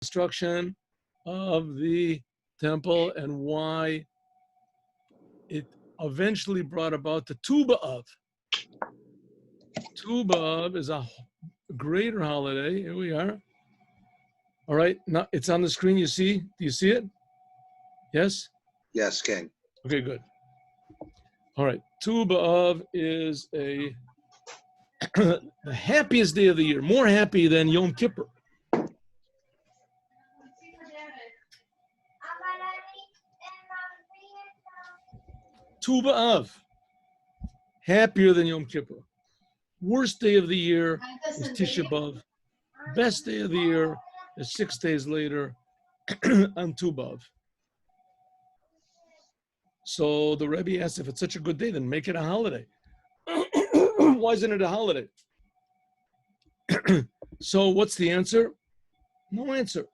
construction of the temple and why it eventually brought about the Tu B'Av. Tu B'Av is a greater holiday. Here we are. All right, now it's on the screen. You see? Do you see it? Yes? Yes, King. Okay, good. All right, Tu B'Av is the happiest day of the year, more happy than Yom Kippur. Tu B'Av, happier than Yom Kippur. Worst day of the year is Tisha B'Av. Best day of the year is 6 days later on Tu B'Av. So the Rebbe asked, if it's such a good day, then make it a holiday. Why isn't it a holiday? So what's the answer? No answer.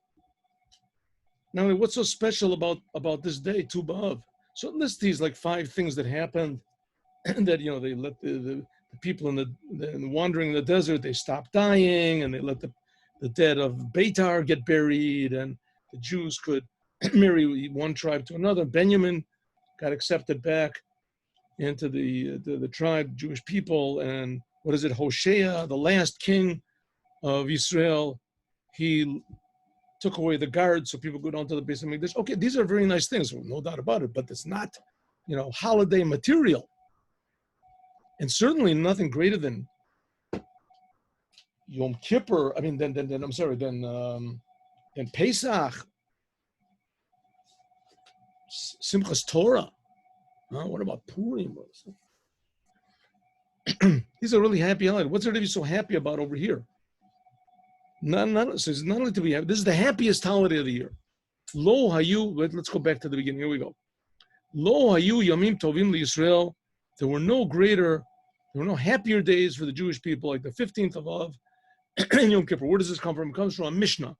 Now, what's so special about this day, Tu B'Av? So list these like 5 things that happened that, you know, they let the people in the wandering in the desert, they stopped dying, and they let the dead of Beitar get buried, and the Jews could marry one tribe to another. Benjamin got accepted back into the tribe, Jewish people, and what is it, Hoshea, the last king of Israel, he took away the guards so people go down to the base of Mikdash. Okay, these are very nice things, no doubt about it, but it's not, you know, holiday material. And certainly nothing greater than Yom Kippur, I mean, then Pesach, Simchas Torah. What about Purim? These are really happy holidays. What's there to be so happy about over here? So it's not only to be happy. This is the happiest holiday of the year. Lo hayu. Let's go back to the beginning. Here we go. Lo hayu yamim tovim liYisrael. There were no happier days for the Jewish people like the 15th of Av and Yom Kippur. Where does this come from? It comes from a Mishnah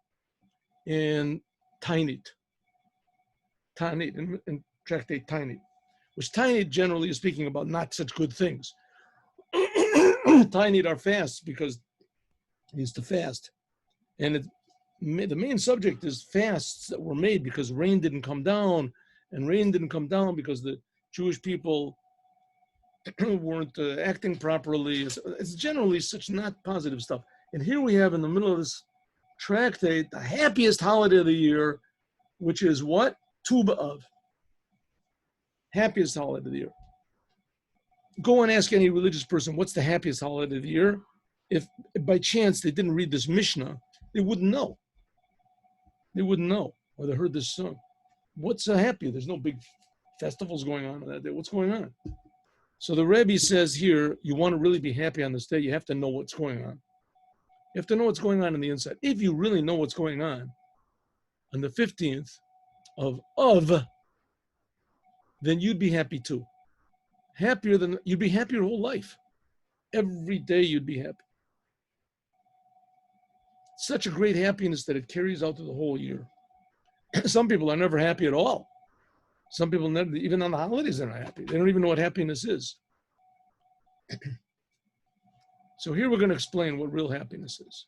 in Tainit, in Tractate Tainit, which Tainit generally is speaking about not such good things. Tainit are fasts because he used to fast. And the main subject is fasts that were made because rain didn't come down, and rain didn't come down because the Jewish people weren't acting properly. It's generally such not positive stuff. And here we have in the middle of this tractate the happiest holiday of the year, which is what? Tu B'Av. Happiest holiday of the year. Go and ask any religious person, what's the happiest holiday of the year? If by chance they didn't read this Mishnah, they wouldn't know. They wouldn't know, or they heard this song. What's happy? There's no big festivals going on that day. What's going on? So the Rebbe says here, you want to really be happy on this day, you have to know what's going on. You have to know what's going on the inside. If you really know what's going on the 15th of Av, then you'd be happy too. You'd be happy your whole life. Every day you'd be happy. Such a great happiness that it carries out through the whole year. Some people are never happy at all. Some people never, even on the holidays, they're not happy. They don't even know what happiness is. So here we're going to explain what real happiness is.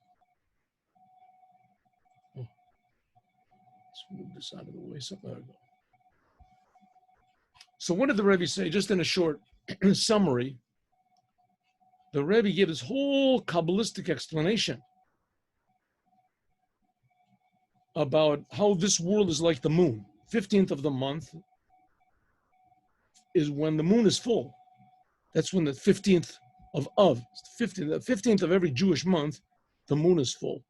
Let's move this out of the way. There we go. So what did the Rebbe say? Just in a short summary, the Rebbe gave his whole Kabbalistic explanation about how this world is like the moon. 15th of the month is when the moon is full. That's when the 15th of Av, the 15th of every Jewish month, the moon is full.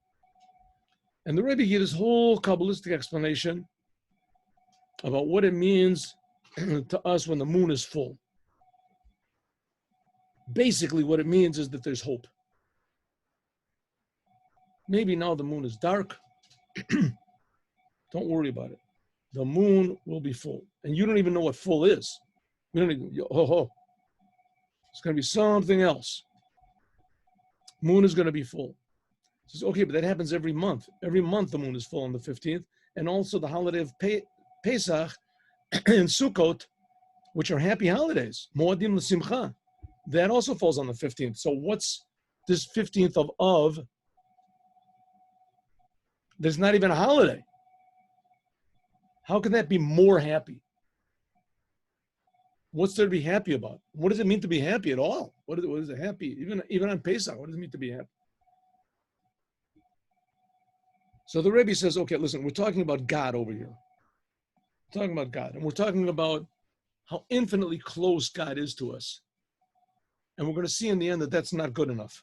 And the Rebbe gave his whole Kabbalistic explanation about what it means to us when the moon is full. Basically, what it means is that there's hope. Maybe now the moon is dark. Don't worry about it. The moon will be full. And you don't even know what full is. You don't even, it's going to be something else. Moon is going to be full. Says, okay, but that happens every month. Every month the moon is full on the 15th. And also the holiday of Pesach and Sukkot, which are happy holidays. Moadim l'simcha. That also falls on the 15th. So what's this 15th of Av There's not even a holiday. How can that be more happy? What's there to be happy about? What does it mean to be happy at all? What is it happy? Even on Pesach, what does it mean to be happy? So the Rebbe says, okay, listen, we're talking about God over here. We're talking about God. And we're talking about how infinitely close God is to us. And we're going to see in the end that that's not good enough.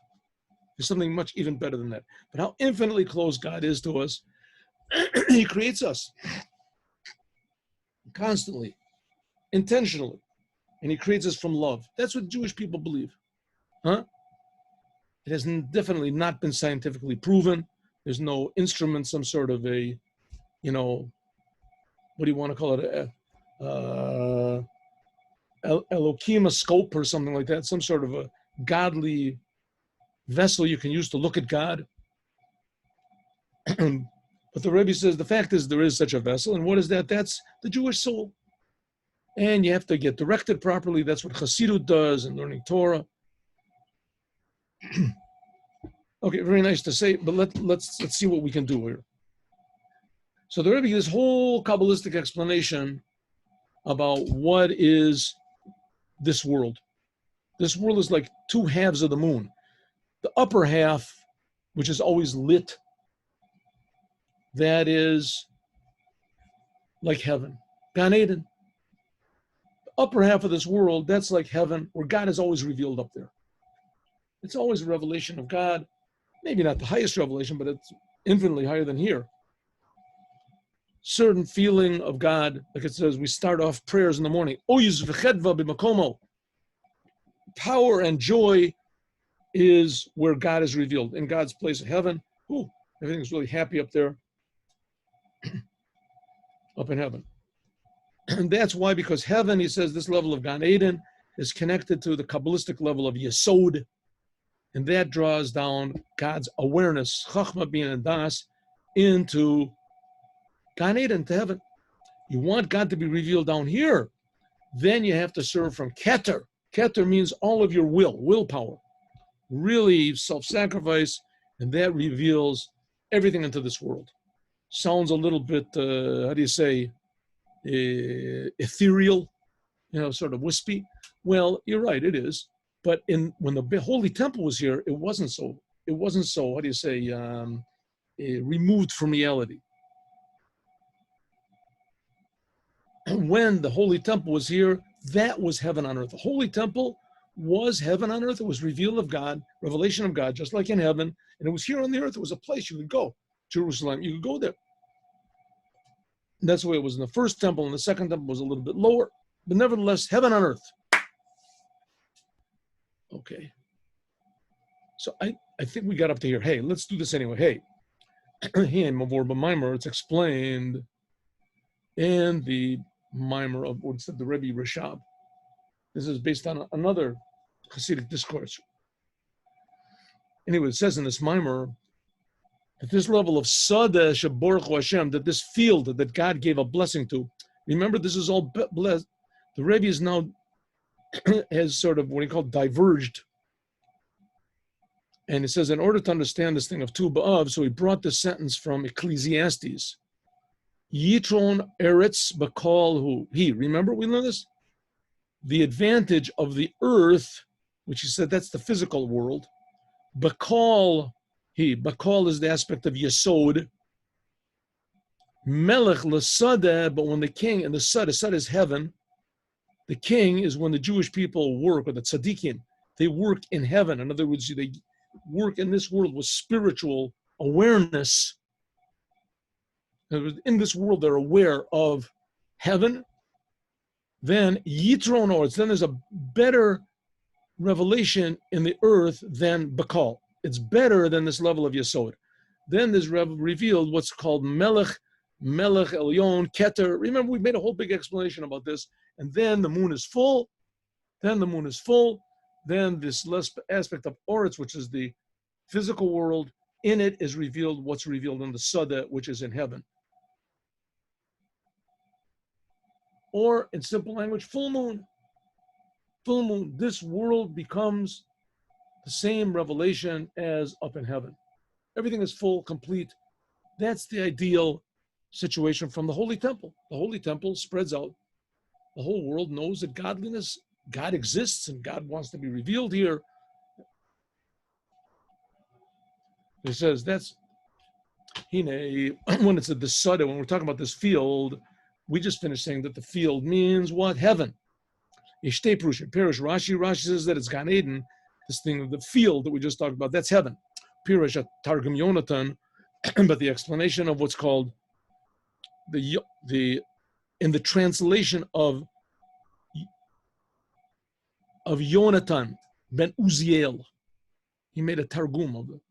There's something much even better than that. But how infinitely close God is to us, he creates us constantly, intentionally. And he creates us from love. That's what Jewish people believe. Huh? It has definitely not been scientifically proven. There's no instrument, some sort of a, what do you want to call it? Elohim scope or something like that. Some sort of a godly vessel you can use to look at God. But the Rebbe says the fact is there is such a vessel. And what is that? That's the Jewish soul. And you have to get directed properly. That's what Chassidic does in learning Torah. Okay, very nice to say, but let's see what we can do here. So the Rebbe gives this whole Kabbalistic explanation about what is this world. This world is like two halves of the moon. The upper half, which is always lit, that is like heaven, Gan Eden. The upper half of this world, that's like heaven, where God is always revealed up there. It's always a revelation of God. Maybe not the highest revelation, but it's infinitely higher than here. Certain feeling of God, like it says, we start off prayers in the morning. Power and joy is where God is revealed, in God's place of heaven. Ooh, everything's really happy up there, up in heaven. And that's why, because heaven, he says, this level of Gan Eden is connected to the Kabbalistic level of Yesod, and that draws down God's awareness, Chachma Bin and Das, into Gan Eden, to heaven. You want God to be revealed down here, then you have to serve from Keter. Keter means all of your willpower, really self-sacrifice, and that reveals everything into this world. Sounds a little bit, ethereal, sort of wispy. Well, you're right, it is. But when the Holy Temple was here, it wasn't so, removed from reality. When the Holy Temple was here, that was heaven on earth. The Holy Temple was heaven on earth. It was reveal of God, revelation of God, just like in heaven. And it was here on the earth. It was a place you could go. Jerusalem, you could go there. And that's the way it was in the first temple, and the second temple was a little bit lower. But nevertheless, heaven on earth. Okay. So I think we got up to here. Hey, let's do this anyway. Hey, here in Mimor, it's explained in the Maamar of what's the Rebbe Rashab. This is based on another Chassidic discourse. Anyway, it says in this Maamar that this level of Sada Shaborchu Hashem, that this field that God gave a blessing to, remember this is all blessed. The Rebbe is now has sort of what he called diverged. And it says, in order to understand this thing of Tu B'Av, so he brought this sentence from Ecclesiastes. Yitron Eretz Bakal Hu. He, remember we learned this? The advantage of the earth, which he said that's the physical world. Bakal he. Bakal is the aspect of Yesod. Melech L'Sadeh, but when the king, and the Sadeh is heaven, the king is when the Jewish people work, or the tzaddikim, they work in heaven. In other words, they work in this world with spiritual awareness. In this world, they're aware of heaven. Then Yitron Oretz, then there's a better revelation in the earth than Bakal. It's better than this level of Yesod. Then there's revealed what's called Melech Elyon, Keter. Remember, we made a whole big explanation about this. And then the moon is full. Then this less aspect of Oretz, which is the physical world, in it is revealed what's revealed in the Sada, which is in heaven. Or in simple language, full moon. Full moon. This world becomes the same revelation as up in heaven. Everything is full, complete. That's the ideal situation from the Holy Temple. The Holy Temple spreads out. The whole world knows that godliness, God exists, and God wants to be revealed here. It says that's when it's the Sada, when we're talking about this field, we just finished saying that the field means what? Heaven. Pirish Rashi says that it's Gan Eden, this thing of the field that we just talked about, that's heaven. Pirish Targum Yonatan, but the explanation of what's called in the translation of Yonatan ben Uziel, he made a Targum of it.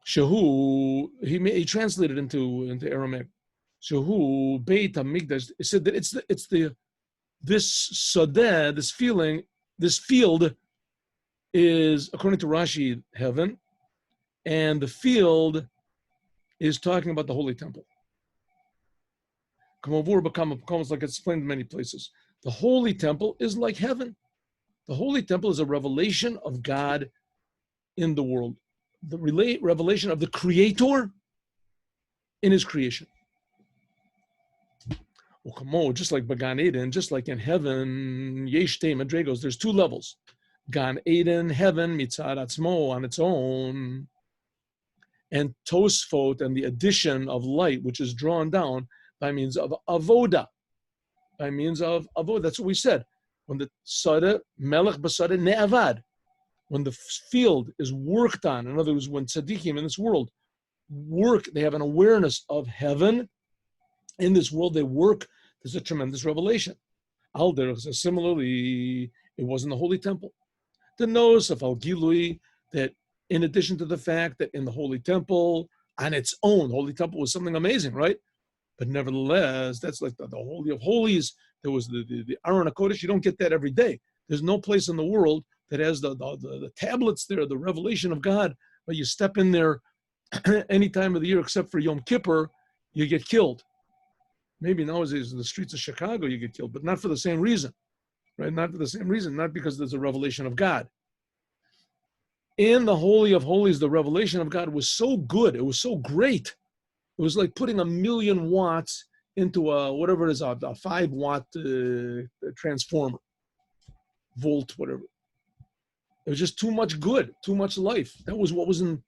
Shehu, he translated into Aramaic. Shehu Beit HaMikdash. It said that it's this sadeh, this feeling, this field is, according to Rashi, heaven, and the field is talking about the Holy Temple. Comes like it's explained in many places. The Holy Temple is like heaven. The Holy Temple is a revelation of God in the world. The revelation of the Creator in His creation. Just like Gan Eden, just like in heaven, Yesh Te Madregos, there's two levels. Gan Eden, heaven, Mitzad Atzmo, on its own, and Tosfot, and the addition of light, which is drawn down by means of Avoda. By means of Avoda, that's what we said. When the Sada, Melech Basada Ne'avad, when the field is worked on, in other words, when tzaddikim in this world work, they have an awareness of heaven. In this world, they work. There's a tremendous revelation. Similarly, it was in the Holy Temple. The nose of Al Gilui, that in addition to the fact that in the Holy Temple, on its own, the Holy Temple was something amazing, right? But nevertheless, that's like the Holy of Holies. There was the Aron HaKodesh. You don't get that every day. There's no place in the world that has the tablets there, the revelation of God. But you step in there any time of the year except for Yom Kippur, you get killed. Maybe nowadays in the streets of Chicago you get killed, but not for the same reason, right? Not for the same reason, not because there's a revelation of God. In the Holy of Holies, the revelation of God was so good, it was so great. It was like putting 1,000,000 watts into whatever it is, a 5-watt transformer, volt, whatever. It was just too much good, too much life. That was what was in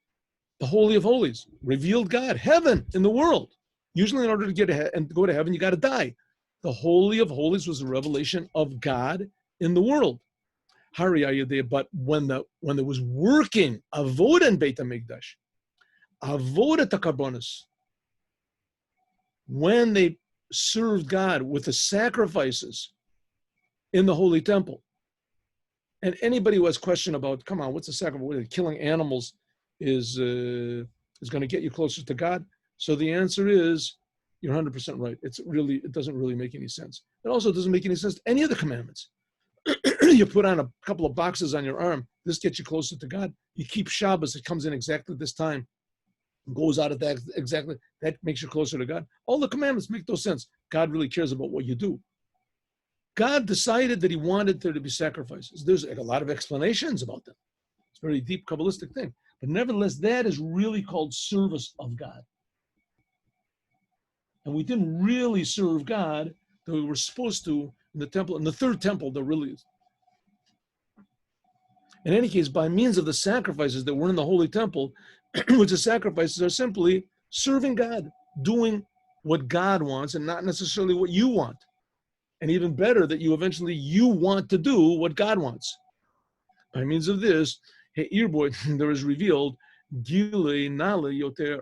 the Holy of Holies. Revealed God, heaven in the world. Usually in order to get ahead and go to heaven, you got to die. The Holy of Holies was a revelation of God in the world. But when there was working, avoda in Beit HaMikdash, avoda takarbonis, when they served God with the sacrifices in the Holy Temple, and anybody who has question about, come on, what's the sacrifice? Killing animals is going to get you closer to God. So the answer is, you're 100% right. It doesn't really make any sense. It also doesn't make any sense to any of the commandments. You put on a couple of boxes on your arm. This gets you closer to God. You keep Shabbos. It comes in exactly this time. Goes out at that exactly. That makes you closer to God. All the commandments make no sense. God really cares about what you do. God decided that He wanted there to be sacrifices. There's a lot of explanations about them. It's a very deep Kabbalistic thing. But nevertheless, that is really called service of God. And we didn't really serve God that we were supposed to in the temple. In the third temple, there really is. In any case, by means of the sacrifices that were in the Holy Temple, which the sacrifices are simply serving God, doing what God wants and not necessarily what you want. And even better, that you want to do what God wants. By means of this, there is revealed, Gilei Nale Yoter.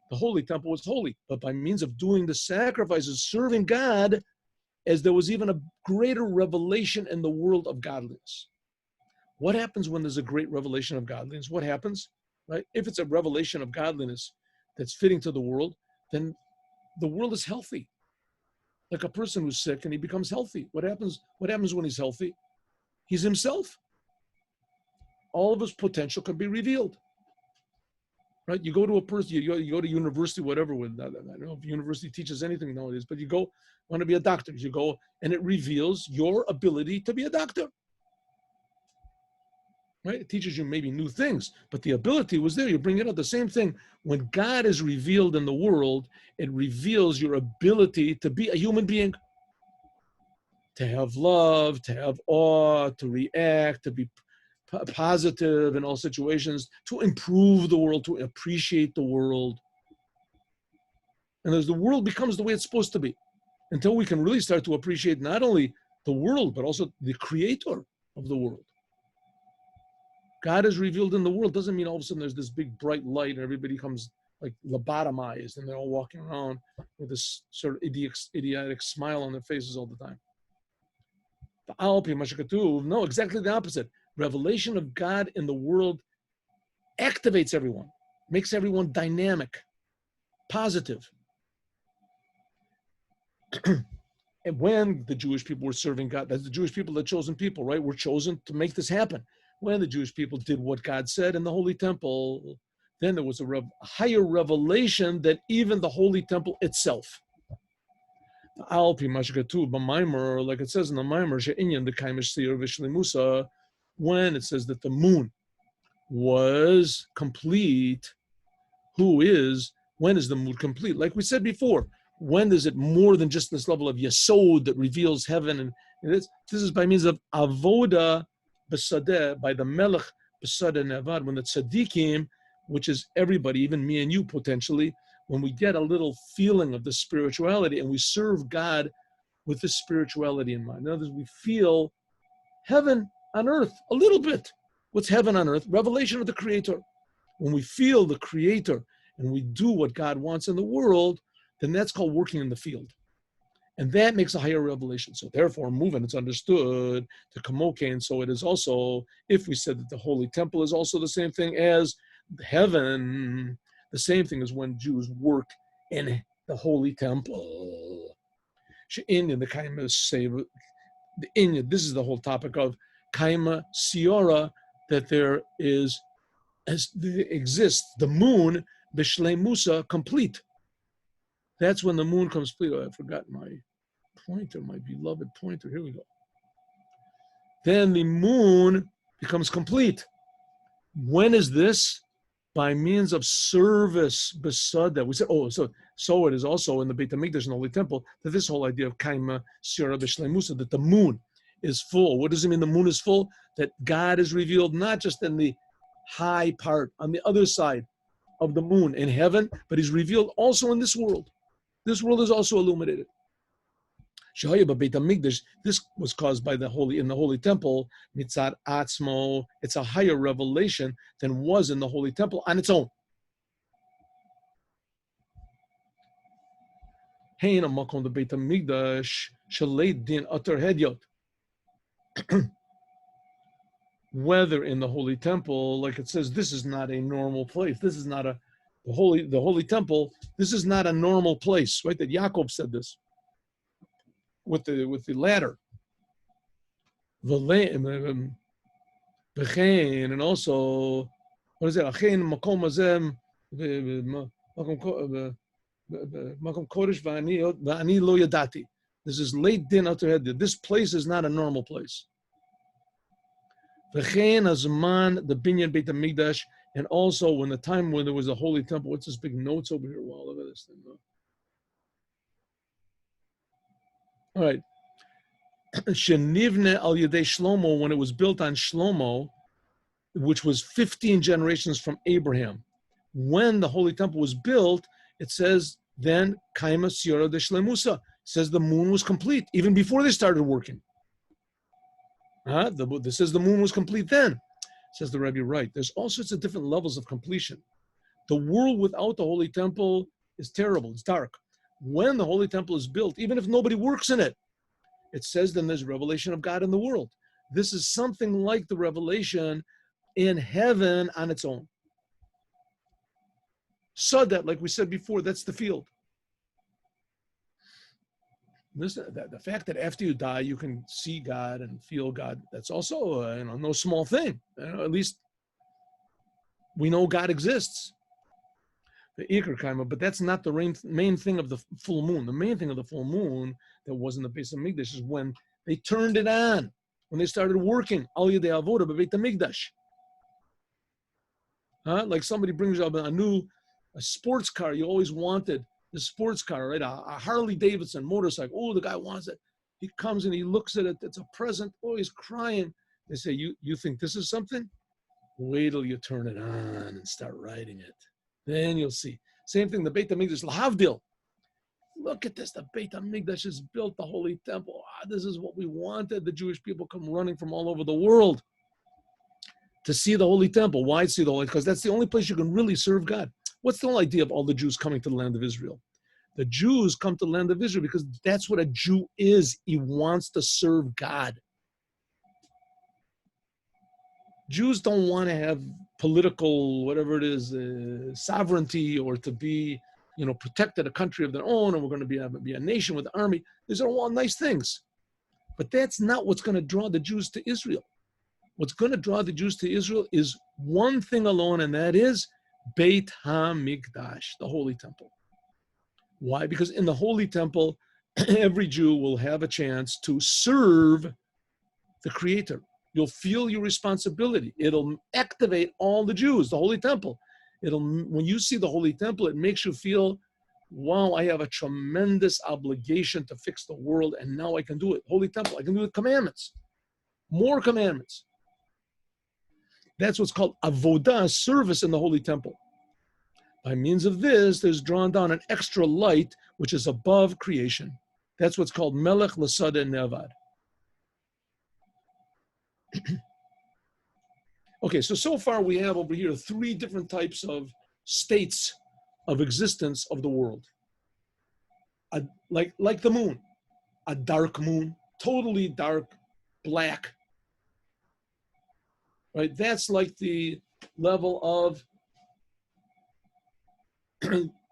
The Holy Temple was holy, but by means of doing the sacrifices, serving God, as there was even a greater revelation in the world of godliness. What happens when there's a great revelation of godliness? What happens, right? If it's a revelation of godliness that's fitting to the world, then the world is healthy. Like a person who's sick and he becomes healthy. What happens when he's healthy? He's himself. All of his potential can be revealed. Right? You go to a person, you go to university, whatever. I don't know if university teaches anything nowadays, but you go, want to be a doctor. You go, and it reveals your ability to be a doctor. right? It teaches you maybe new things, but the ability was there. You bring it up. The same thing. When God is revealed in the world, it reveals your ability to be a human being, to have love, to have awe, to react, to be positive in all situations, to improve the world, to appreciate the world. And as the world becomes the way it's supposed to be, until we can really start to appreciate not only the world, but also the creator of the world. God is revealed in the world doesn't mean all of a sudden there's this big bright light and everybody comes like lobotomized and they're all walking around with this sort of idiotic smile on their faces all the time. No, exactly the opposite. Revelation of God in the world activates everyone, makes everyone dynamic, positive. And when the Jewish people were serving God, that's the Jewish people, the chosen people, right? Were chosen to make this happen. When the Jewish people did what God said in the Holy Temple, then there was a higher revelation than even the Holy Temple itself. Like it says in the Mimor, when it says that the moon was complete, when is the moon complete? Like we said before, when is it more than just this level of yesod that reveals heaven? And this is by means of avoda b'sadeh, by the melech b'sadeh nevad, when the tzaddikim, which is everybody, even me and you potentially, when we get a little feeling of the spirituality and we serve God with this spirituality in mind. In other words, we feel heaven on earth a little bit. What's heaven on earth? Revelation of the Creator. When we feel the Creator and we do what God wants in the world, then that's called working in the field. And that makes a higher revelation. So therefore, moving, it's understood to kamoke. And so it is also, if we said that the Holy Temple is also the same thing as heaven, the same thing as when Jews work in the Holy Temple. In the kaima seva, this is the whole topic of kaima siora, that there exists the moon b'shlei musa, complete. That's when the moon comes complete. Oh, I forgot my pointer, my beloved pointer. Here we go. Then the moon becomes complete. When is this? By means of service, besada. We said, so it is also in the Beit HaMikdash in the Holy Temple that this whole idea of kaima sira b'shlei musa, that the moon is full. What does it mean the moon is full? That God is revealed not just in the high part, on the other side of the moon in heaven, but he's revealed also in this world. This world is also illuminated. This was caused by the Holy Temple, mitzad atzmo. It's a higher revelation than was in the Holy Temple on its own. Whether in the Holy Temple, like it says, this is not a normal place. This is not the Holy Temple. This is not a normal place, right? That Yaakov said this with the ladder. And also, what is it? This is late din ater head. This place is not a normal place. The binyan Beit HaMikdash, and also when the time when there was a Holy Temple. What's this big notes over here? Wow, look at this thing. All right. Shenivne al Yedei Shlomo, when it was built on Shlomo, which was 15 generations from Abraham. When the Holy Temple was built, it says then Kaima Siyara de Shlemusa. Says the moon was complete even before they started working. This says the moon was complete then. Says the Rabbi, right. There's all sorts of different levels of completion. The world without the Holy Temple is terrible. It's dark. When the Holy Temple is built, even if nobody works in it, it says then there's revelation of God in the world. This is something like the revelation in heaven on its own. So that, like we said before, that's the field. The fact that after you die, you can see God and feel God, that's also no small thing. At least we know God exists. The Iker Kaima, but that's not the main thing of the full moon. The main thing of the full moon that was in the Beit HaMikdash is when they turned it on, when they started working, Al Yedei Avoda Beit HaMikdash. Huh? Like somebody brings up a sports car you always wanted, the sports car, right? A Harley Davidson motorcycle. Oh, the guy wants it. He comes and he looks at it. It's a present. Oh, he's crying. They say, you think this is something? Wait till you turn it on and start riding it. Then you'll see. Same thing, the Beit HaMikdash, Lahavdil. Look at this, the Beit HaMikdash has built the Holy Temple. This is what we wanted. The Jewish people come running from all over the world to see the Holy Temple. Why see the Holy? Because that's the only place you can really serve God. What's the whole idea of all the Jews coming to the land of Israel? The Jews come to the land of Israel because that's what a Jew is. He wants to serve God. Jews don't want to have political, whatever it is, sovereignty, or to be, protected a country of their own, and we're going to be a nation with an army. These are all nice things. But that's not what's going to draw the Jews to Israel. What's going to draw the Jews to Israel is one thing alone, and that is Beit HaMikdash, the Holy Temple. Why? Because in the Holy Temple, every Jew will have a chance to serve the Creator. You'll feel your responsibility. It'll activate all the Jews, the Holy Temple. When you see the Holy Temple, it makes you feel, wow, I have a tremendous obligation to fix the world, and now I can do it. Holy Temple, I can do the commandments. More commandments. That's what's called avodah, service in the Holy Temple. By means of this, there's drawn down an extra light, which is above creation. That's what's called melech l'sada nevad. Okay, so far we have over here 3 different types of states of existence of the world. Like the moon, a dark moon, totally dark, black. Right, that's like the level of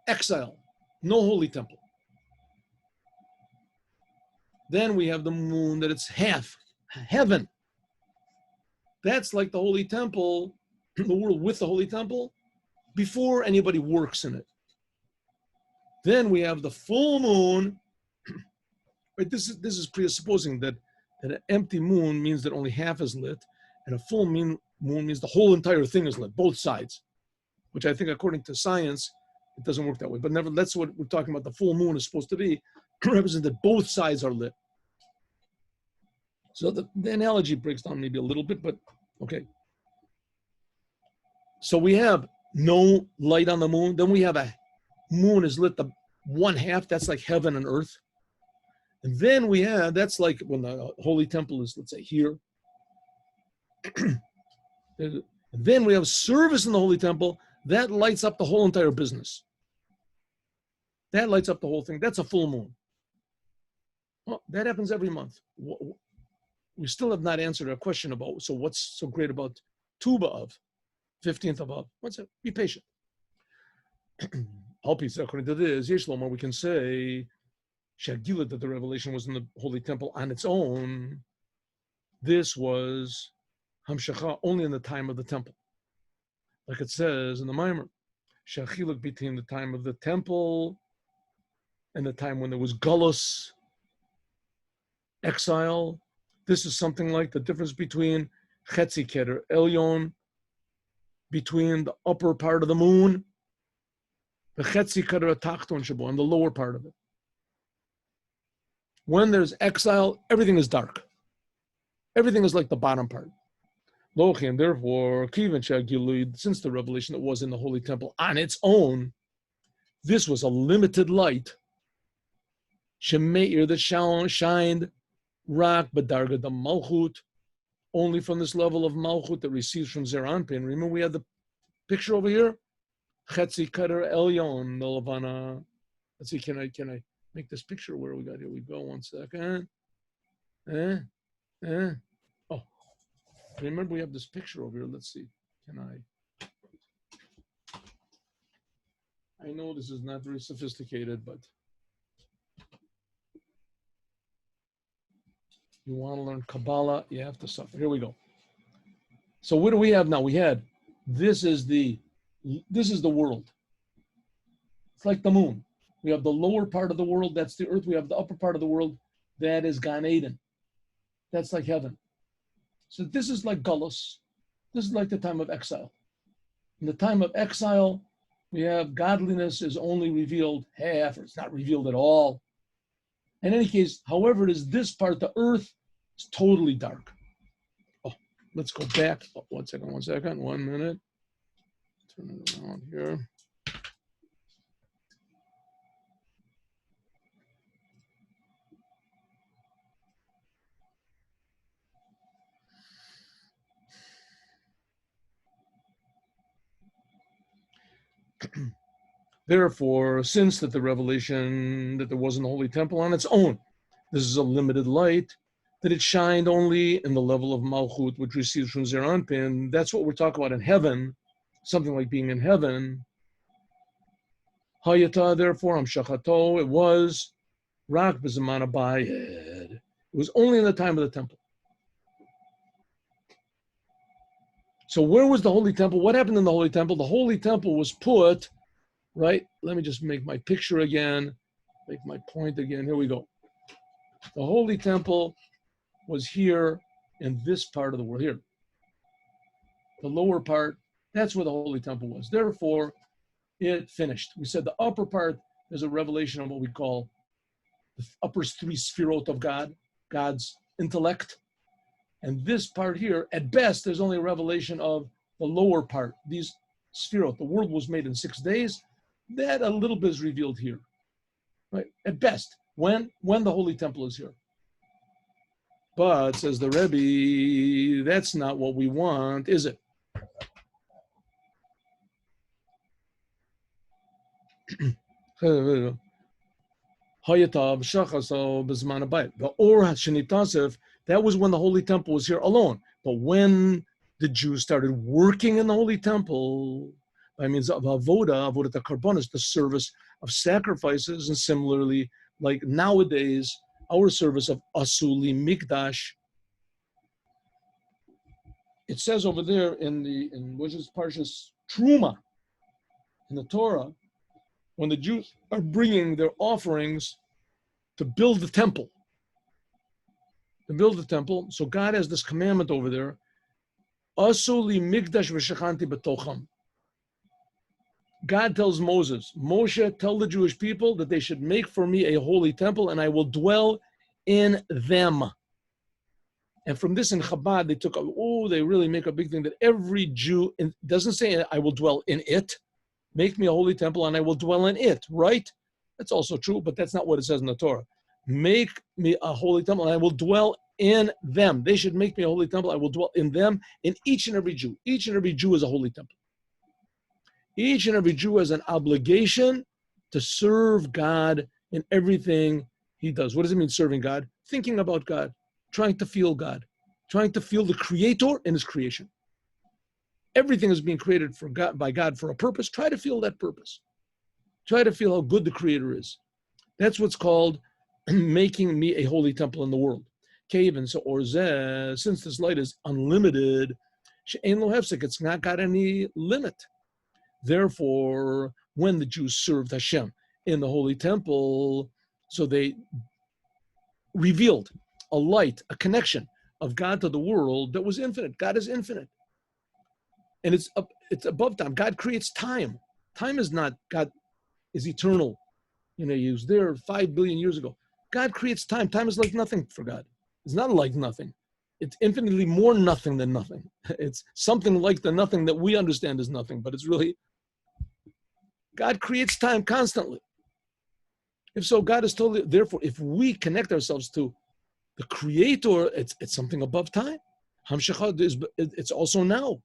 exile, no Holy Temple. Then we have the moon that it's half, heaven. That's like the Holy Temple, the world with the Holy Temple, before anybody works in it. Then we have the full moon. Right, this is presupposing that an empty moon means that only half is lit, and a full moon means the whole entire thing is lit, both sides, which I think according to science, it doesn't work that way. But never, that's what we're talking about. The full moon is supposed to be, represent that both sides are lit. So the analogy breaks down maybe a little bit, but okay. So we have no light on the moon. Then we have a moon is lit the one half. That's like heaven and earth. And then we have, that's like when the Holy Temple is, let's say, here. And then we have service in the Holy Temple. That lights up the whole entire business. That lights up the whole thing. That's a full moon. Well, that happens every month. We still have not answered our question about, so what's so great about Tu B'Av, 15th of Av? What's it? Be patient. According to this, Yesh Lomar, we can say, Shagila, that the revelation was in the Holy Temple on its own. This was Hamshacha only in the time of the temple. Like it says in the Mimor, Shachiluk between the time of the temple and the time when there was Gullus, exile. This is something like the difference between Chetzi Keter Elyon, between the upper part of the moon, the Chetzi Keter Tachton Shabo, and the lower part of it. When there's exile, everything is dark. Everything is like the bottom part. Lochi, and therefore, since the revelation that was in the Holy Temple on its own, this was a limited light. Shemeir, that shined, Rak Badarga the Malchut, only from this level of Malchut that receives from Zeranpin. Remember, we had the picture over here? Chetzi Kader Elyon, Melavana. Let's see, can I make this picture? Where we got? Here we go. 1 second. Oh, remember we have this picture over here. Let's see. I know this is not very sophisticated, but you want to learn Kabbalah, you have to suffer. Here we go. So what do we have now? We had, this is the world. It's like the moon. We have the lower part of the world, that's the earth. We have the upper part of the world, that is Gan Eden. That's like heaven. So this is like Gullus. This is like the time of exile. In the time of exile, we have godliness is only revealed half, or it's not revealed at all. In any case, however it is, this part, the earth, is totally dark. Oh, let's go back. Oh, 1 second, 1 minute. Turn it around here. Therefore, since that the revelation that there wasn't a holy temple on its own, this is a limited light, that it shined only in the level of Malchut, which receives from Zer Anpin. That's what we're talking about in heaven, something like being in heaven. Hayata, therefore, Amshachato, it was Rak B'Zaman Abayed. It was only in the time of the temple. So where was the holy temple? What happened in the holy temple? The holy temple was put, right? Let me just make my picture again, make my point again. Here we go. The holy temple was here in this part of the world, here. The lower part, that's where the holy temple was. Therefore, it finished. We said the upper part is a revelation of what we call the upper three sphirot of God, God's intellect. And this part here, at best, there's only a revelation of the lower part, these sphirot. The world was made in 6 days. That a little bit is revealed here, right? At best, when the holy temple is here. But, says the Rebbe, that's not what we want, is it? The Or Shenitazef, that was when the holy temple was here alone. But when the Jews started working in the holy temple, by means of avodah karbonos, the service of sacrifices, and similarly, like nowadays, our service of asuli mikdash. It says over there in which is Parshas Truma in the Torah, when the Jews are bringing their offerings to build the temple. So God has this commandment over there, asuli mikdash v'shechanti b'tocham. God tells Moses, Moshe, tell the Jewish people that they should make for me a holy temple and I will dwell in them. And from this in Chabad, they really make a big thing that every Jew, doesn't say I will dwell in it, make me a holy temple and I will dwell in it, right? That's also true, but that's not what it says in the Torah. Make me a holy temple and I will dwell in them. They should make me a holy temple, I will dwell in them, in each and every Jew. Each and every Jew is a holy temple. Each and every Jew has an obligation to serve God in everything he does. What does it mean, serving God? Thinking about God, trying to feel God, trying to feel the Creator in his creation. Everything is being created for God, by God for a purpose. Try to feel that purpose. Try to feel how good the Creator is. That's what's called making me a holy temple in the world. Since this light is unlimited, it's not got any limit. Therefore, when the Jews served Hashem in the holy temple, so they revealed a light, a connection of God to the world that was infinite. God is infinite. And it's above time. God creates time. Time is not, God is eternal. He was there 5 billion years ago. God creates time. Time is like nothing for God. It's not like nothing. It's infinitely more nothing than nothing. It's something like the nothing that we understand as nothing, but it's really, God creates time constantly. If so, God is totally, therefore, if we connect ourselves to the Creator, it's something above time. It's also now,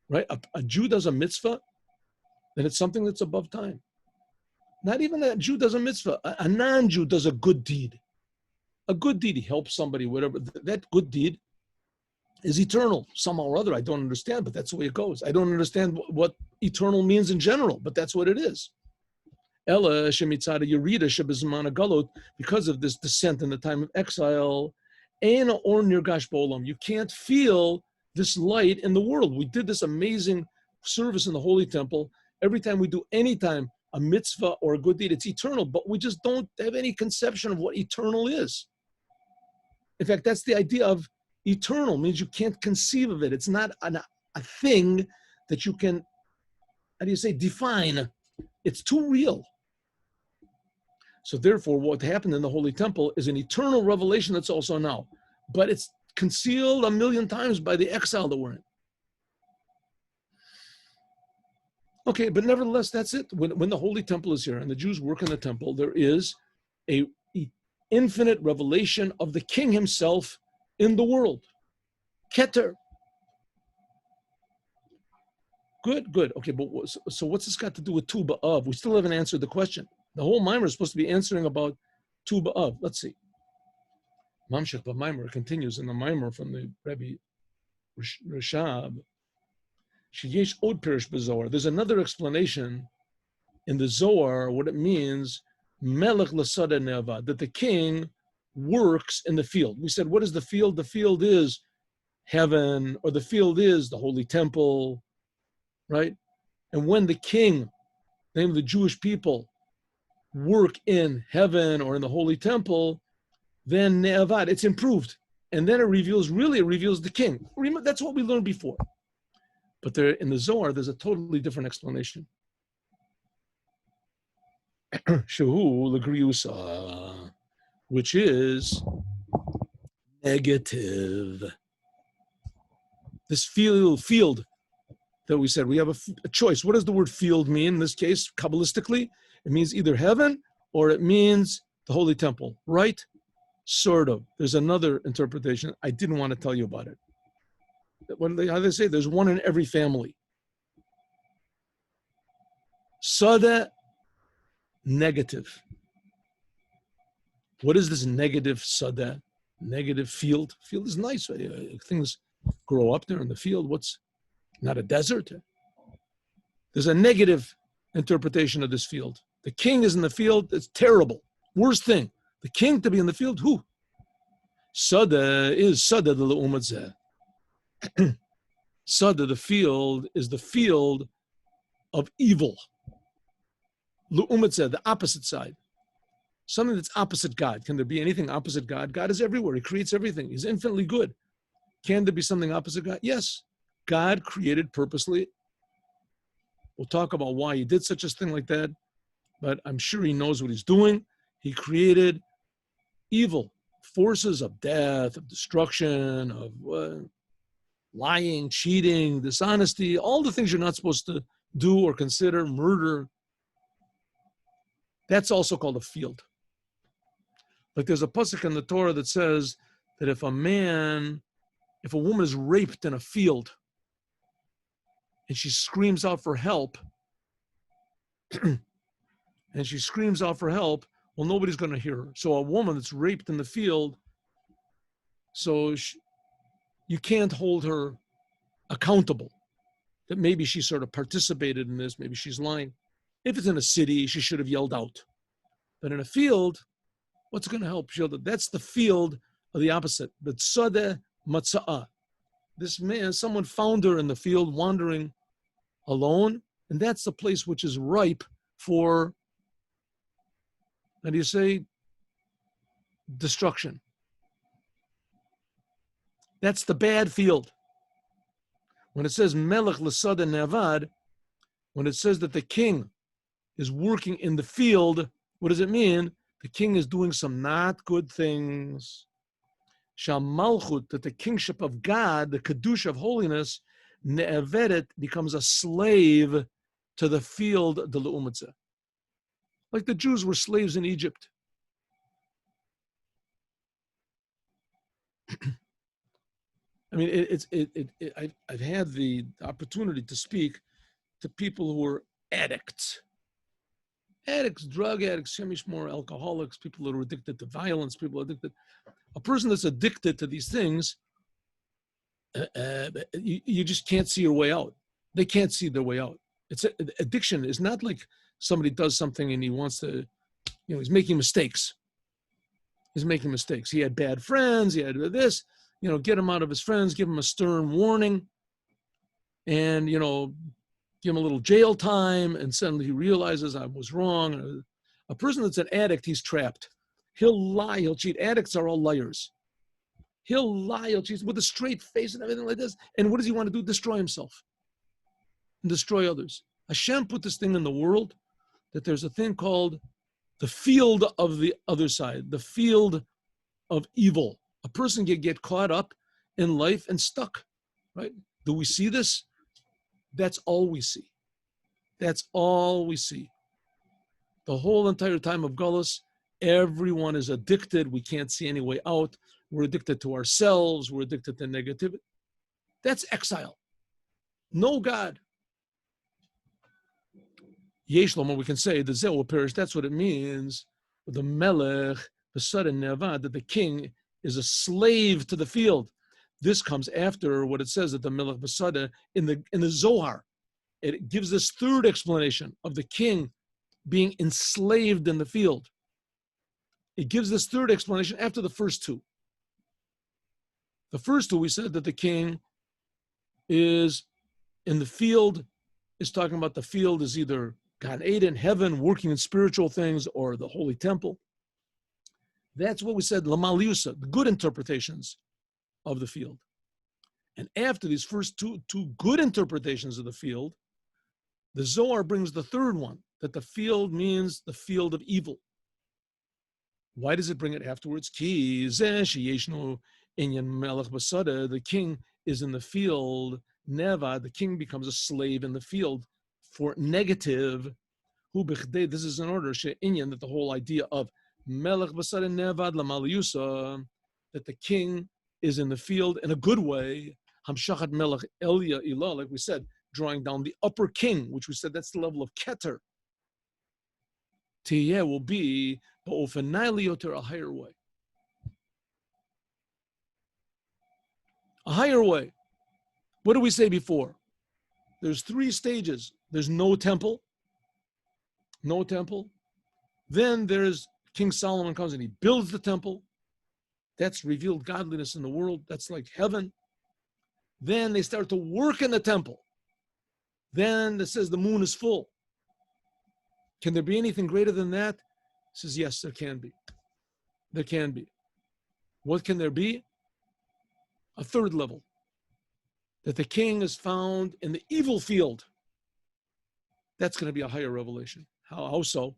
right? A Jew does a mitzvah, then it's something that's above time. Not even a Jew does a mitzvah. A non-Jew does a good deed. A good deed, he helps somebody, whatever. That good deed is eternal somehow or other. I don't understand, but that's the way it goes. I don't understand what eternal means in general, but that's what it is. Because of this descent in the time of exile, you can't feel this light in the world. We did this amazing service in the Holy Temple. Every time we do any time a mitzvah or a good deed, it's eternal, but we just don't have any conception of what eternal is. In fact, that's the idea of eternal, means you can't conceive of it. It's not a thing that you can how do you say, define. It's too real. So therefore, what happened in the Holy Temple is an eternal revelation that's also now. But it's concealed a million times by the exile that we're in. Okay, but nevertheless, that's it. When the Holy Temple is here and the Jews work in the temple, there is a infinite revelation of the King himself in the world. Keter. Good. Okay, but so what's this got to do with Tu B'Av? We still haven't answered the question. The whole Mimor is supposed to be answering about Tu B'Av. Let's see. Mamshech B'Mimor continues in the Mimor from the Rabbi Rashab. Sheyesh Od Pirish B'Zohar. There's another explanation in the Zohar what it means, Melech L'Sada Ne'avad, that the king works in the field. We said, what is the field? The field is heaven, or the field is the Holy Temple, right? And when the king, the name of the Jewish people, work in heaven or in the Holy Temple, then Ne'avad, it's improved. And then it reveals the king. That's what we learned before. But there, in the Zohar, there's a totally different explanation. Shehu l'griusa, which is negative. This field that we said, we have a choice. What does the word field mean in this case, Kabbalistically? It means either heaven or it means the Holy Temple, right? Sort of. There's another interpretation. I didn't want to tell you about it. How do they say? There's one in every family. Sada, negative. What is this negative sada? Negative field? Field is nice. Things grow up there in the field. What's not a desert? There's a negative interpretation of this field. The king is in the field. It's terrible. Worst thing. The king to be in the field. Who? Sada is sada de l'umatzeh. Sada, the field, is the field of evil. L'umatzeh, the opposite side. Something that's opposite God. Can there be anything opposite God? God is everywhere. He creates everything. He's infinitely good. Can there be something opposite God? Yes. God created purposely. We'll talk about why he did such a thing like that, but I'm sure he knows what he's doing. He created evil, forces of death, of destruction, of lying, cheating, dishonesty, all the things you're not supposed to do or consider, murder. That's also called a field. Like there's a pasuk in the Torah that says that if a woman is raped in a field and she screams out for help, well, nobody's going to hear her. So a woman that's raped in the field, you can't hold her accountable that maybe she sort of participated in this, maybe she's lying. If it's in a city, she should have yelled out. But in a field, what's going to help? That's the field of the opposite. But Sadeh Matza'ah. This man, someone found her in the field wandering alone, and that's the place which is ripe for, how do you say, destruction. That's the bad field. When it says Melech L'Sada Ne'avad, when it says that the king is working in the field, what does it mean? The king is doing some not good things. Shamalchut, that the kingship of God, the Kedusha of holiness, Ne'avedet, becomes a slave to the field de l'umatzeh. Like the Jews were slaves in Egypt. I mean, I've had the opportunity to speak to people who are addicts, drug addicts, more alcoholics, people that are addicted to violence, people addicted. A person that's addicted to these things, you just can't see your way out. They can't see their way out. Addiction is not like somebody does something and he wants to, he's making mistakes. He had bad friends. He had this. Get him out of his friends, give him a stern warning, and, give him a little jail time, and suddenly he realizes I was wrong. A person that's an addict, he's trapped. He'll lie, he'll cheat. Addicts are all liars. He'll lie, he'll cheat with a straight face and everything like this. And what does he want to do? Destroy himself and destroy others. Hashem put this thing in the world that there's a thing called the field of the other side, the field of evil. A person can get caught up in life and stuck, right? Do we see this? That's all we see. That's all we see. The whole entire time of Gullus, everyone is addicted. We can't see any way out. We're addicted to ourselves. We're addicted to negativity. That's exile. No God. Yesh Lomar, we can say the Zeh will perish. That's what it means. The Melech, the sudden Nevad, that the king is a slave to the field. This comes after what it says that the Melech Basada in the Zohar. It gives this third explanation of the king being enslaved in the field. It gives this third explanation after the first two. The first two, we said that the king is in the field, is talking about the field is either Gan Eden, heaven, working in spiritual things, or the holy temple. That's what we said, Lamaliusa, the good interpretations of the field. And after these first two good interpretations of the field, the Zohar brings the third one, that the field means the field of evil. Why does it bring it afterwards? Ki zeh sheyeshnu inyan melech basada, the king is in the field, neva, the king becomes a slave in the field for negative, hu bichdei, this is in order, she'inyan, that the whole idea of melech basada nevad lamaliyusa, that the king is in the field in a good way, hamshachat melech elya ilah, like we said, drawing down the upper king, which we said that's the level of keter. Tiyeh will be a higher way. A higher way. What did we say before? There's three stages. There's no temple. No temple. Then there's King Solomon comes and he builds the temple. That's revealed godliness in the world. That's like heaven. Then they start to work in the temple. Then it says the moon is full. Can there be anything greater than that? It says, yes, there can be. There can be. What can there be? A third level. That the king is found in the evil field. That's going to be a higher revelation. How so?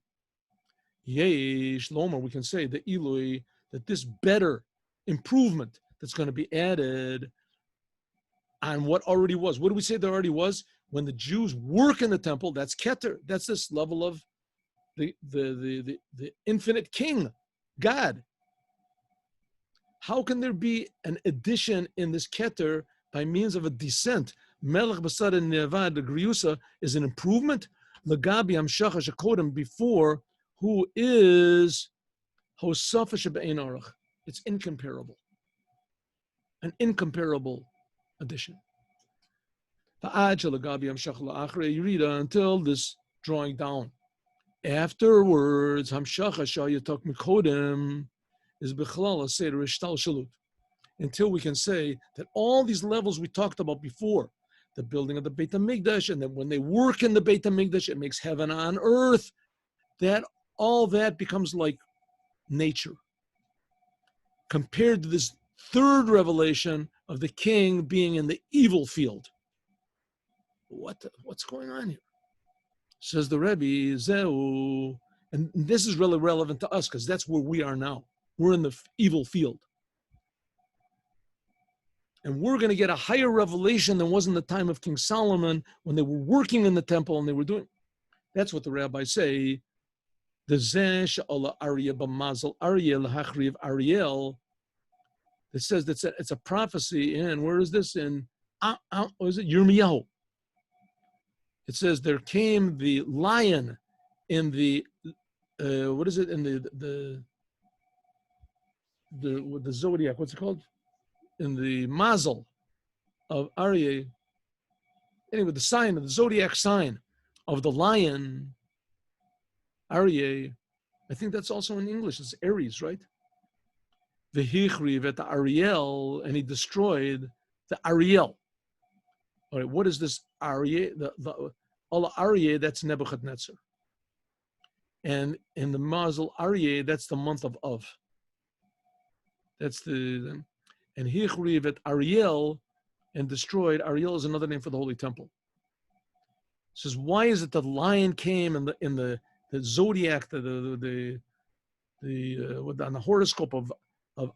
Yesh Lomer, we can say, the Eloi, that this better improvement that's going to be added on what already was. What do we say there already was? When the Jews work in the temple, that's Keter. That's this level of the infinite king, God. How can there be an addition in this Keter by means of a descent? Melech Basad and Nevad, the Griusa, is an improvement. Lagabi Amshacha Shakodim, before, who is Hosafa Shebe'ein Arach. It's incomparable. An incomparable addition. Until this drawing down. Afterwards, Hamshacha Shayatok Mikodim is Bechlala Seder Ishtal Shalut. Until we can say that all these levels we talked about before, the building of the Beit HaMikdash, and then when they work in the Beit HaMikdash, it makes heaven on earth, that all that becomes like nature. Compared to this third revelation of the king being in the evil field. What's going on here? Says the Rebbe, Zeu, and this is really relevant to us because that's where we are now. We're in the evil field. And we're going to get a higher revelation than was in the time of King Solomon when they were working in the temple and they were doing. That's what the rabbis say. The Zeh Sha'ala Arya B'Mazel Ariel Hachriv Ariel. It says that it's a prophecy in, where is this? In, what is it? Yirmiyahu. It says there came the lion in the, what is it? In the zodiac, what's it called? In the mazel of Aryeh. Anyway, the sign of the zodiac sign of the lion, Aryeh. I think that's also in English. It's Aries, right? The Hichriv at the Ariel, and he destroyed the Ariel. All right, what is this Aryeh? The Allah Aryeh, that's Nebuchadnezzar. And in the mazel Aryeh, that's the month of Av. That's the. And Hichriv at Ariel and destroyed. Ariel is another name for the Holy Temple. says, why is it the lion came in the zodiac, on the horoscope of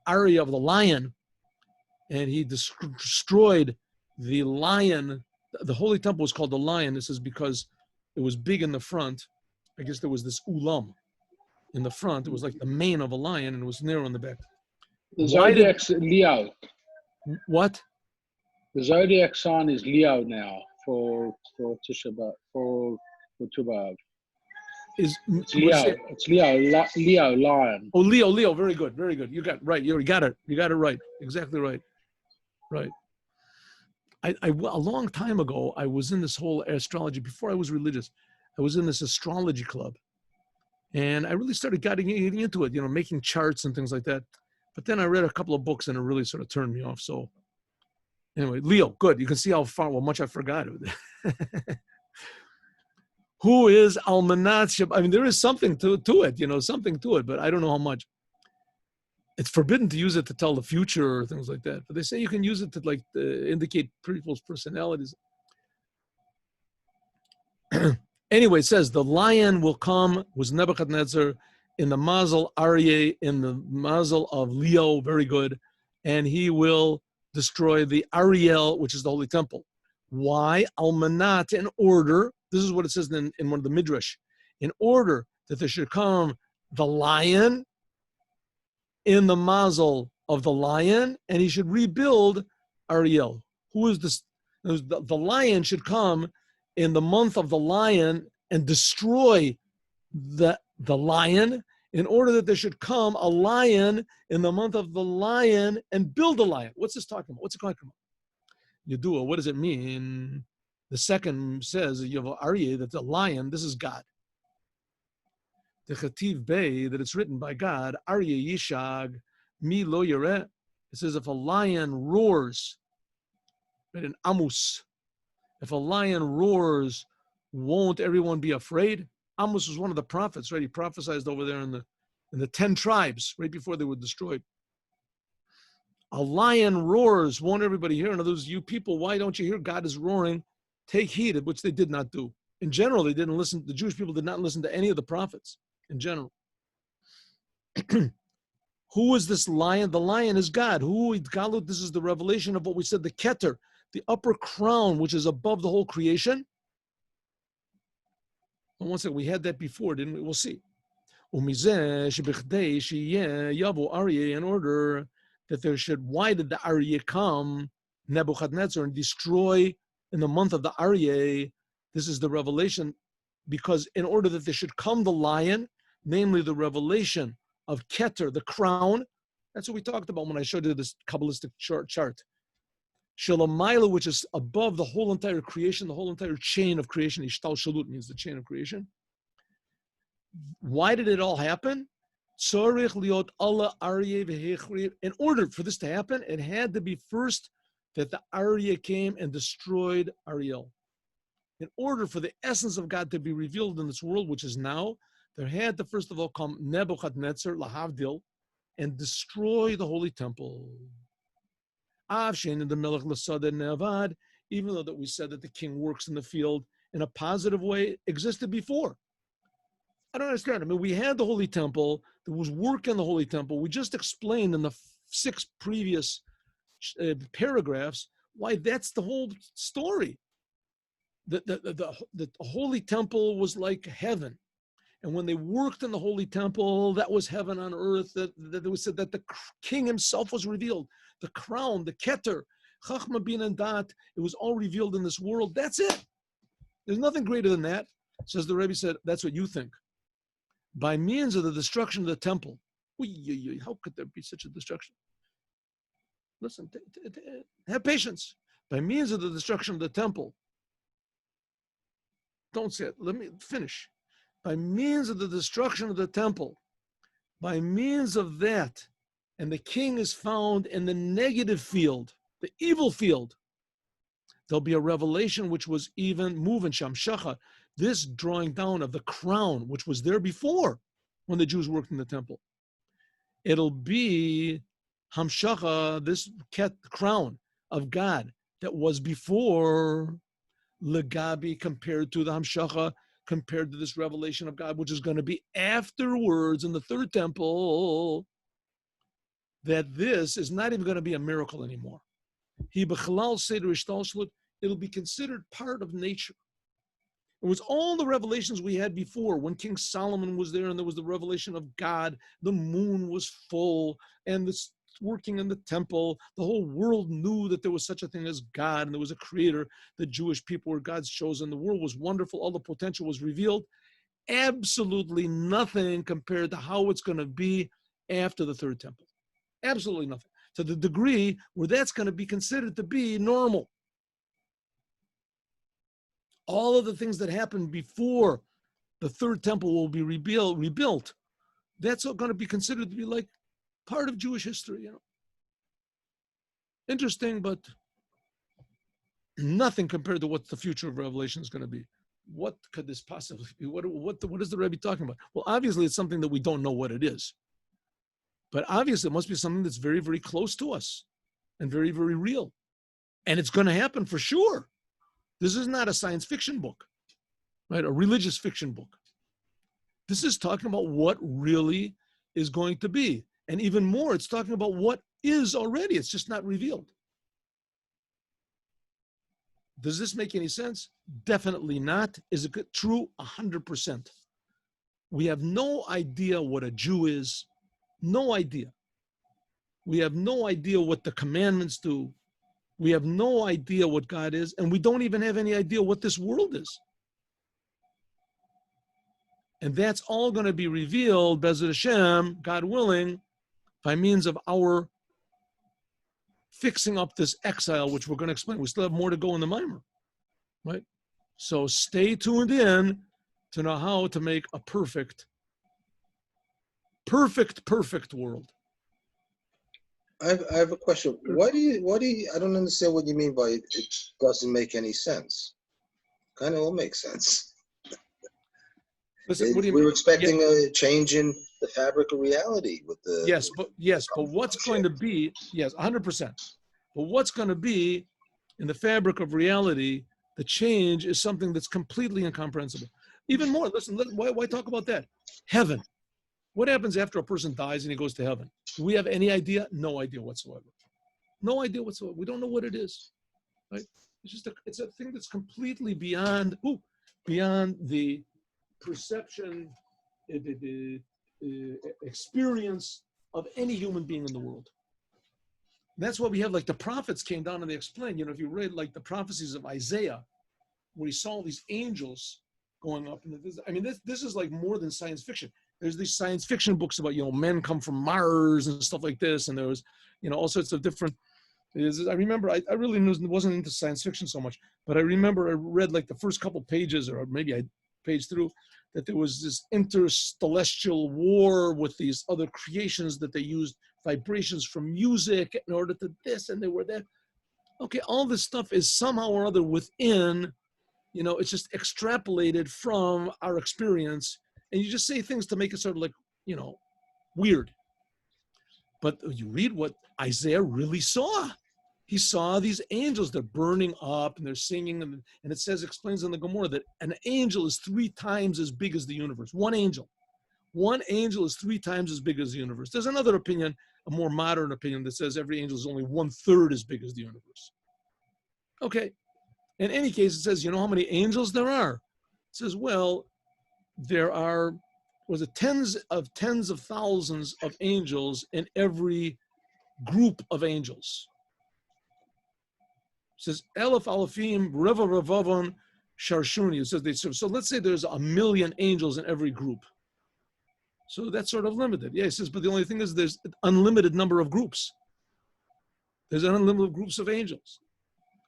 Arya, of the lion, and he destroyed the lion. The holy temple was called the lion. This is because it was big in the front. I guess there was this ulam in the front. It was like the mane of a lion, and it was narrow in the back. The zodiac's Leo. What? The zodiac sign is Leo now for Tisha B'Av, for Tuvia. It's Leo. It's Leo, lion. Oh, Leo. Very good. Very good. You got right. You got it. You got it right. Exactly right. Right. A long time ago, I was in this whole astrology. Before I was religious, I was in this astrology club, and I really started getting into it. Making charts and things like that. But then I read a couple of books, and it really sort of turned me off. So, anyway, Leo, good. You can see how much I forgot. Who is Almanat? I mean, there is something to it, something to it, but I don't know how much. It's forbidden to use it to tell the future or things like that. But they say you can use it to indicate people's personalities. Anyway, it says the lion will come, was Nebuchadnezzar, in the mazel Aryeh, in the mazel of Leo, very good, and he will destroy the Ariel, which is the holy temple. Why? Almanat, in order, this is what it says in one of the Midrash, in order that there should come the lion in the mazel of the lion, and he should rebuild Ariel. Who is this? The lion should come in the month of the lion and destroy the lion, in order that there should come a lion in the month of the lion and build a lion. What's this talking about? What's it talking about? Yedua, what does it mean? The second says, you have Aryeh, that the lion, this is God. The Chativ Bey, that it's written by God, Aryeh Yishag, Mi Lo Yereh. It says, if a lion roars, right, in Amos, if a lion roars, won't everyone be afraid? Amos was one of the prophets, right? He prophesied over there in the 10 tribes, right before they were destroyed. A lion roars, won't everybody hear? In other words, you people, why don't you hear God is roaring? Take heed, which they did not do. In general, they didn't listen. The Jewish people did not listen to any of the prophets, in general. Who is this lion? The lion is God. This is the revelation of what we said, the Keter, the upper crown, which is above the whole creation. And one second, we had that before, didn't we? We'll see. In order that there should, why did the Aryeh come, Nebuchadnezzar, and destroy in the month of the Aryeh? This is the revelation, because in order that there should come the lion, namely the revelation of Keter, the crown, that's what we talked about when I showed you this Kabbalistic chart. Shalamayla, which is above the whole entire creation, the whole entire chain of creation. Ishtal Shalut means the chain of creation. Why did it all happen? In order for this to happen, it had to be first that the Aryeh came and destroyed Ariel. In order for the essence of God to be revealed in this world, which is now, there had to first of all come Nebuchadnezzar, Lahavdil, and destroy the holy temple. Even though that we said that the king works in the field in a positive way, existed before. I don't understand. I mean, we had the holy temple. There was work in the holy temple. We just explained in the 6 previous paragraphs why that's the whole story. The holy temple was like heaven. And when they worked in the holy temple, that was heaven on earth. That we said that the king himself was revealed. The crown, the keter, chachma, bin, and dat, it was all revealed in this world. That's it. There's nothing greater than that. Says the Rebbe said, that's what you think. By means of the destruction of the temple. How could there be such a destruction? Listen, have patience. By means of the destruction of the temple. Don't say it. Let me finish. By means of the destruction of the temple, by means of that, and the king is found in the negative field, the evil field, there'll be a revelation which was even moving Shamshacha, this drawing down of the crown, which was there before when the Jews worked in the temple. It'll be Hamshacha, this crown of God that was before, legabi, compared to the hamshacha, compared to this revelation of God, which is going to be afterwards in the third temple, that this is not even going to be a miracle anymore. It'll be considered part of nature. It was all the revelations we had before when King Solomon was there and there was the revelation of God. The moon was full and this working in the temple. The whole world knew that there was such a thing as God and there was a creator. The Jewish people were God's chosen. The world was wonderful. All the potential was revealed. Absolutely nothing compared to how it's going to be after the third temple. Absolutely nothing. To the degree where that's going to be considered to be normal. All of the things that happened before the third temple will be rebuilt, that's all going to be considered to be like part of Jewish history, you know. Interesting, but nothing compared to what the future of Revelation is going to be. What could this possibly be? What is the Rebbe talking about? Well, obviously it's something that we don't know what it is. But obviously it must be something that's very, very close to us and very, very real. And it's going to happen for sure. This is not a science fiction book, right? A religious fiction book. This is talking about what really is going to be. And even more, it's talking about what is already. It's just not revealed. Does this make any sense? Definitely not. Is it true? 100%. We have no idea what a Jew is. No idea. We have no idea what the commandments do. We have no idea what God is, and we don't even have any idea what this world is. And that's all going to be revealed, Be'ezrat Hashem, God willing, by means of our fixing up this exile, which we're going to explain. We still have more to go in the Mimor, right? So stay tuned in to know how to make a perfect world. I have a question. What do you, I don't understand what you mean by it doesn't make any sense. Kind of all makes sense. Listen, what do you we mean? were expecting a change in the fabric of reality with the... Yes, but what's going to be, yes, 100%. But what's going to be in the fabric of reality, the change is something that's completely incomprehensible. Even more, listen, why talk about that? Heaven. What happens after a person dies and he goes to heaven? Do we have any idea? No idea whatsoever. No idea whatsoever. We don't know what it is, right? It's a thing that's completely beyond the perception, the experience of any human being in the world. That's why we have, like, the prophets came down and they explained, you know, if you read like the prophecies of Isaiah, where he saw these angels going up, and this is like more than science fiction. There's these science fiction books about, you know, men come from Mars and stuff like this. And there was, you know, all sorts of different, I remember, I really wasn't into science fiction so much, but I remember I read like the first couple pages, or maybe I paged through, that there was this interstellestial war with these other creations that they used vibrations from music in order to this, and they were that. Okay, all this stuff is somehow or other within, you know, it's just extrapolated from our experience. And you just say things to make it sort of like, you know, weird. But you read what Isaiah really saw. He saw these angels, they're burning up and they're singing. And it says, explains in the Gemara that an angel is 3 times as big as the universe. One angel is 3 times as big as the universe. There's another opinion, a more modern opinion, that says every angel is only 1/3 as big as the universe. Okay. In any case, it says, you know how many angels there are? It says, well, there are, tens of thousands of angels in every group of angels. It says, Elef Alafim, Reva Revavon, Sharshuni. It says so let's say there's 1 million angels in every group. So that's sort of limited. Yeah, it says, but the only thing is there's an unlimited number of groups. There's an unlimited groups of angels.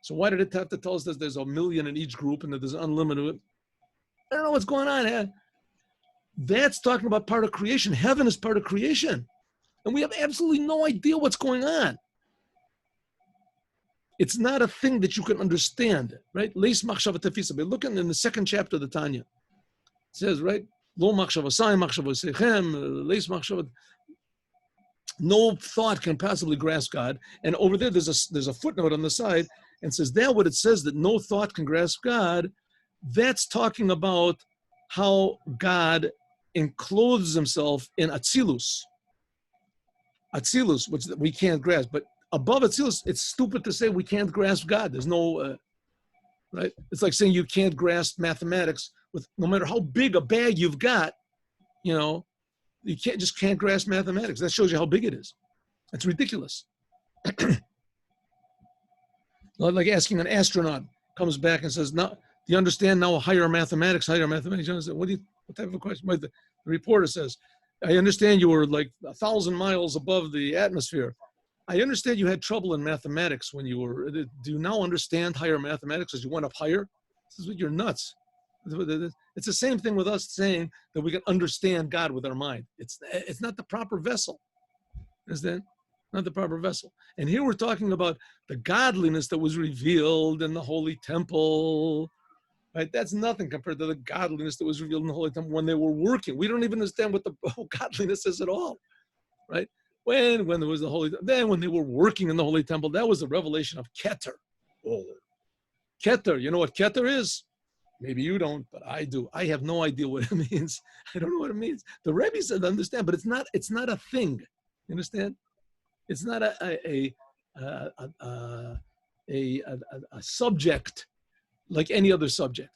So why did it have to tell us that there's 1 million in each group and that there's unlimited? I don't know what's going on here. That's talking about part of creation. Heaven is part of creation. And we have absolutely no idea what's going on. It's not a thing that you can understand, right? Leis machshava tefisa. But looking in the 2nd chapter of the Tanya, it says, right? Lo machshava sayim, machshava sechem, leis machshava. No thought can possibly grasp God. And over there, there's a footnote on the side. and says that what it says that no thought can grasp God, that's talking about how God encloses himself in Atzilus, which we can't grasp. But above Atzilus, it's stupid to say we can't grasp God. There's no, right? It's like saying you can't grasp mathematics with no matter how big a bag you've got, you can't grasp mathematics. That shows you how big it is. It's ridiculous. Like asking an astronaut comes back and says, "Now, do you understand now higher mathematics? Higher mathematics." You understand? What type of a question? The reporter says, "I understand you were like 1,000 miles above the atmosphere. I understand you had trouble in mathematics when you were. Do you now understand higher mathematics as you went up higher?" This is you're nuts. It's the same thing with us saying that we can understand God with our mind. It's not the proper vessel. Understand? Not the proper vessel. And here we're talking about the godliness that was revealed in the Holy Temple. Right? That's nothing compared to the godliness that was revealed in the Holy Temple when they were working. We don't even understand what the godliness is at all. Right? When there was the Holy, then when they were working in the Holy Temple, that was the revelation of Keter. Oh. Keter, you know what Keter is? Maybe you don't, but I do. I have no idea what it means. I don't know what it means. The Rebbe said, understand, but it's not a thing. You understand? It's not a subject like any other subject.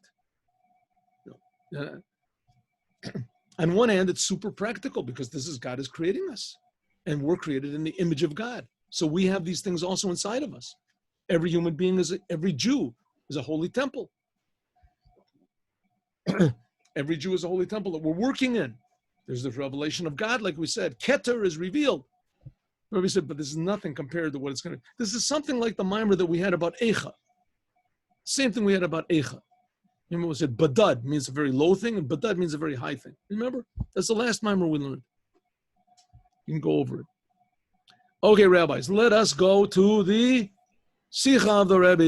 On one hand, it's super practical because this is God is creating us, and we're created in the image of God. So we have these things also inside of us. Every human being every Jew is a holy temple. Every Jew is a holy temple that we're working in. There's the revelation of God, like we said. Keter is revealed. Rabbi said, but this is nothing compared to what it's going to. This is something like the Mimor that we had about Eicha. Same thing we had about Eicha. Remember we said Badad means a very low thing, and Badad means a very high thing. Remember? That's the last Mimor we learned. You can go over it. Okay, rabbis, let us go to the Sicha of the Rebbe.